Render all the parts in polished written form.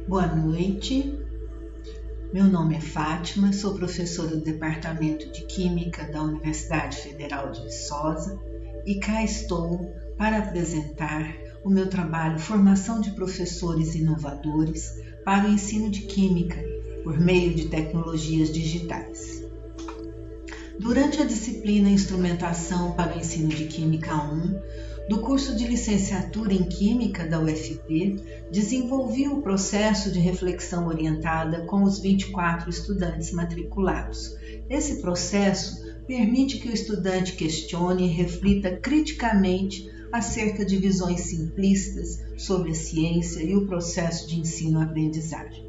Boa noite, meu nome é Fátima, sou professora do Departamento de Química da Universidade Federal de Viçosa e cá estou para apresentar o meu trabalho Formação de Professores Inovadores para o Ensino de Química por meio de tecnologias digitais. Durante a disciplina Instrumentação para o Ensino de Química 1, do curso de licenciatura em Química da UFP, desenvolvi o processo de reflexão orientada com os 24 estudantes matriculados. Esse processo permite que o estudante questione e reflita criticamente acerca de visões simplistas sobre a ciência e o processo de ensino-aprendizagem.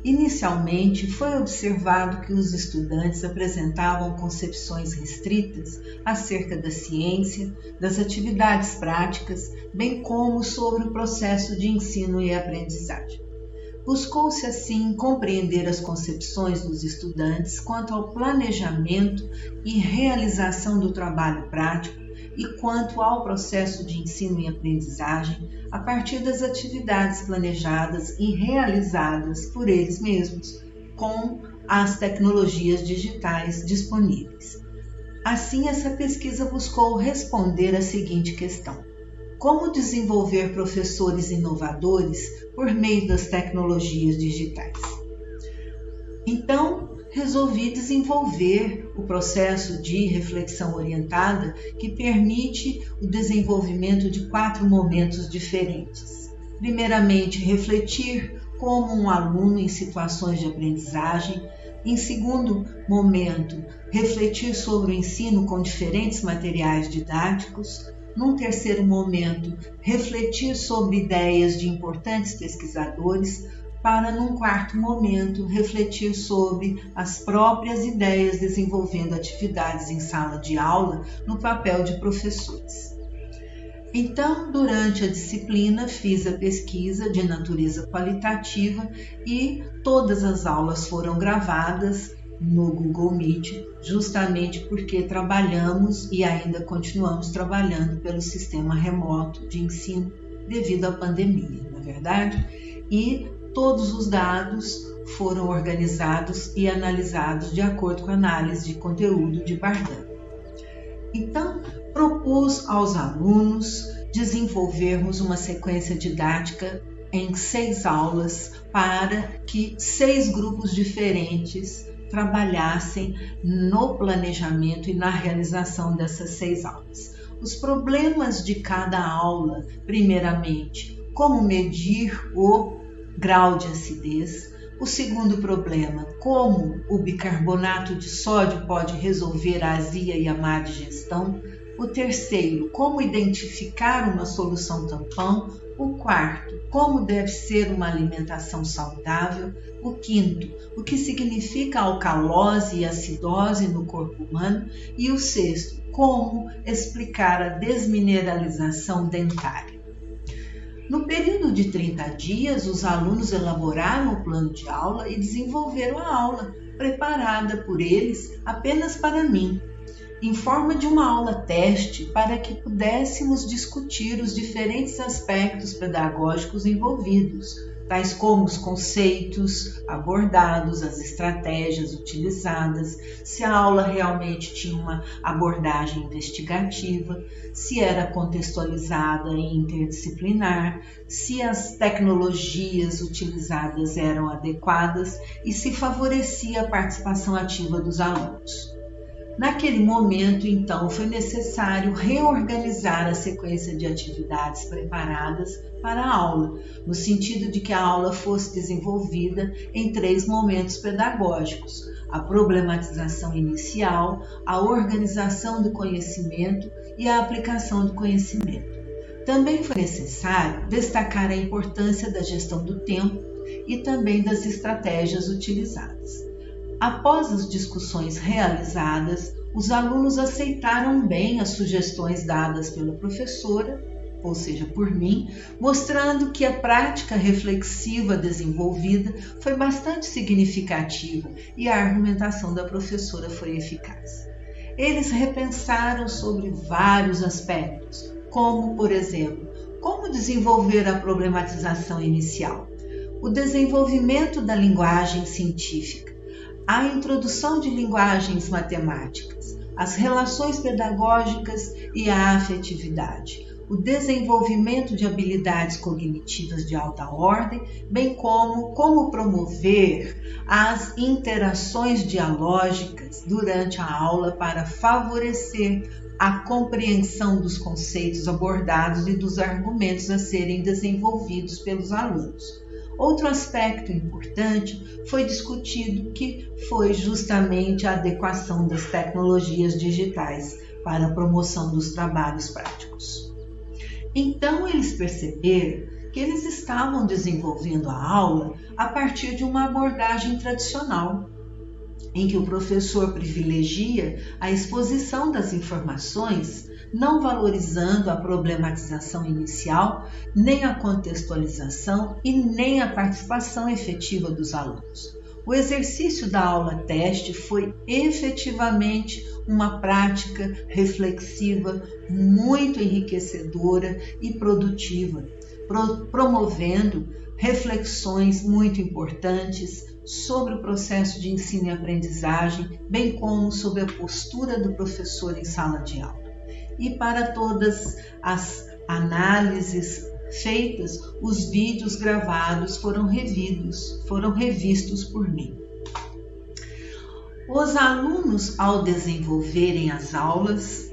Inicialmente, foi observado que os estudantes apresentavam concepções restritas acerca da ciência, das atividades práticas, bem como sobre o processo de ensino e aprendizagem. Buscou-se, assim, compreender as concepções dos estudantes quanto ao planejamento e realização do trabalho prático e quanto ao processo de ensino e aprendizagem a partir das atividades planejadas e realizadas por eles mesmos com as tecnologias digitais disponíveis. Assim, essa pesquisa buscou responder a seguinte questão: como desenvolver professores inovadores por meio das tecnologias digitais? Então, resolvi desenvolver o processo de reflexão orientada que permite o desenvolvimento de 4 momentos diferentes. Primeiramente, refletir como um aluno em situações de aprendizagem. Em segundo momento, refletir sobre o ensino com diferentes materiais didáticos. Num terceiro momento, refletir sobre ideias de importantes pesquisadores, para, num quarto momento, refletir sobre as próprias ideias desenvolvendo atividades em sala de aula no papel de professores. Então, durante a disciplina, fiz a pesquisa de natureza qualitativa e todas as aulas foram gravadas no Google Meet, justamente porque trabalhamos e ainda continuamos trabalhando pelo sistema remoto de ensino devido à pandemia, não é verdade? E todos os dados foram organizados e analisados de acordo com a análise de conteúdo de Bardan. Então, propus aos alunos desenvolvermos uma sequência didática em 6 aulas para que 6 grupos diferentes trabalhassem no planejamento e na realização dessas 6 aulas. Os problemas de cada aula, primeiramente, como medir o grau de acidez. O segundo problema, como o bicarbonato de sódio pode resolver a azia e a má digestão. O terceiro, como identificar uma solução tampão. O quarto, como deve ser uma alimentação saudável. O quinto, o que significa alcalose e acidose no corpo humano. E o sexto, como explicar a desmineralização dentária. No período de 30 dias, os alunos elaboraram o plano de aula e desenvolveram a aula, preparada por eles apenas para mim, em forma de uma aula teste para que pudéssemos discutir os diferentes aspectos pedagógicos envolvidos, tais como os conceitos abordados, as estratégias utilizadas, se a aula realmente tinha uma abordagem investigativa, se era contextualizada e interdisciplinar, se as tecnologias utilizadas eram adequadas e se favorecia a participação ativa dos alunos. Naquele momento, então, foi necessário reorganizar a sequência de atividades preparadas para a aula, no sentido de que a aula fosse desenvolvida em 3 momentos pedagógicos: a problematização inicial, a organização do conhecimento e a aplicação do conhecimento. Também foi necessário destacar a importância da gestão do tempo e também das estratégias utilizadas. Após as discussões realizadas, os alunos aceitaram bem as sugestões dadas pela professora, ou seja, por mim, mostrando que a prática reflexiva desenvolvida foi bastante significativa e a argumentação da professora foi eficaz. Eles repensaram sobre vários aspectos, como, por exemplo, como desenvolver a problematização inicial, o desenvolvimento da linguagem científica, a introdução de linguagens matemáticas, as relações pedagógicas e a afetividade, o desenvolvimento de habilidades cognitivas de alta ordem, bem como promover as interações dialógicas durante a aula para favorecer a compreensão dos conceitos abordados e dos argumentos a serem desenvolvidos pelos alunos. Outro aspecto importante foi discutido, que foi justamente a adequação das tecnologias digitais para a promoção dos trabalhos práticos. Então, eles perceberam que eles estavam desenvolvendo a aula a partir de uma abordagem tradicional, em que o professor privilegia a exposição das informações, não valorizando a problematização inicial, nem a contextualização e nem a participação efetiva dos alunos. O exercício da aula-teste foi efetivamente uma prática reflexiva muito enriquecedora e produtiva, promovendo reflexões muito importantes sobre o processo de ensino e aprendizagem, bem como sobre a postura do professor em sala de aula. E para todas as análises feitas, os vídeos gravados foram revistos por mim. Os alunos, ao desenvolverem as aulas,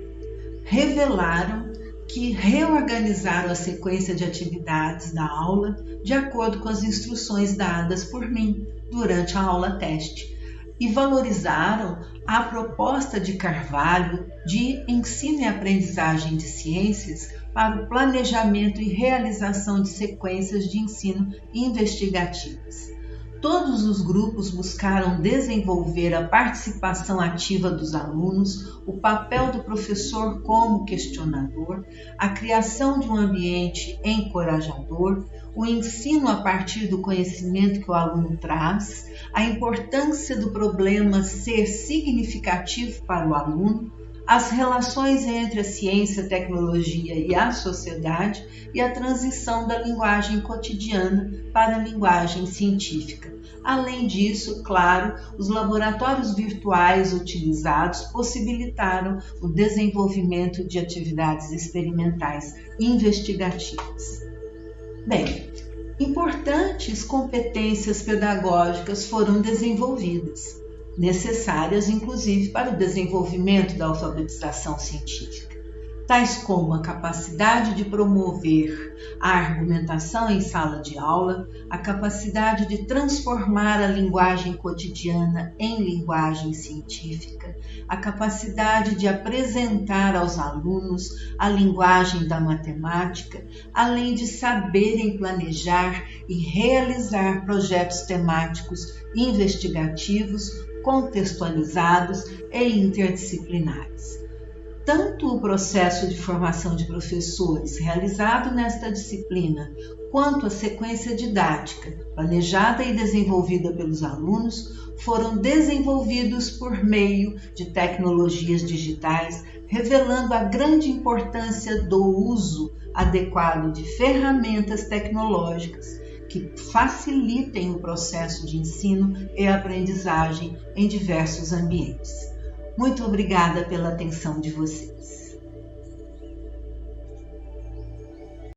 revelaram que reorganizaram a sequência de atividades da aula de acordo com as instruções dadas por mim durante a aula-teste e valorizaram a proposta de Carvalho de ensino e aprendizagem de ciências para o planejamento e realização de sequências de ensino investigativas. Todos os grupos buscaram desenvolver a participação ativa dos alunos, o papel do professor como questionador, a criação de um ambiente encorajador, o ensino a partir do conhecimento que o aluno traz, a importância do problema ser significativo para o aluno, as relações entre a ciência, a tecnologia e a sociedade e a transição da linguagem cotidiana para a linguagem científica. Além disso, claro, os laboratórios virtuais utilizados possibilitaram o desenvolvimento de atividades experimentais investigativas. Bem, importantes competências pedagógicas foram desenvolvidas, necessárias inclusive para o desenvolvimento da alfabetização científica, tais como a capacidade de promover a argumentação em sala de aula, a capacidade de transformar a linguagem cotidiana em linguagem científica, a capacidade de apresentar aos alunos a linguagem da matemática, além de saberem planejar e realizar projetos temáticos investigativos, contextualizados e interdisciplinares. Tanto o processo de formação de professores realizado nesta disciplina, quanto a sequência didática, planejada e desenvolvida pelos alunos, foram desenvolvidos por meio de tecnologias digitais, revelando a grande importância do uso adequado de ferramentas tecnológicas que facilitem o processo de ensino e aprendizagem em diversos ambientes. Muito obrigada pela atenção de vocês.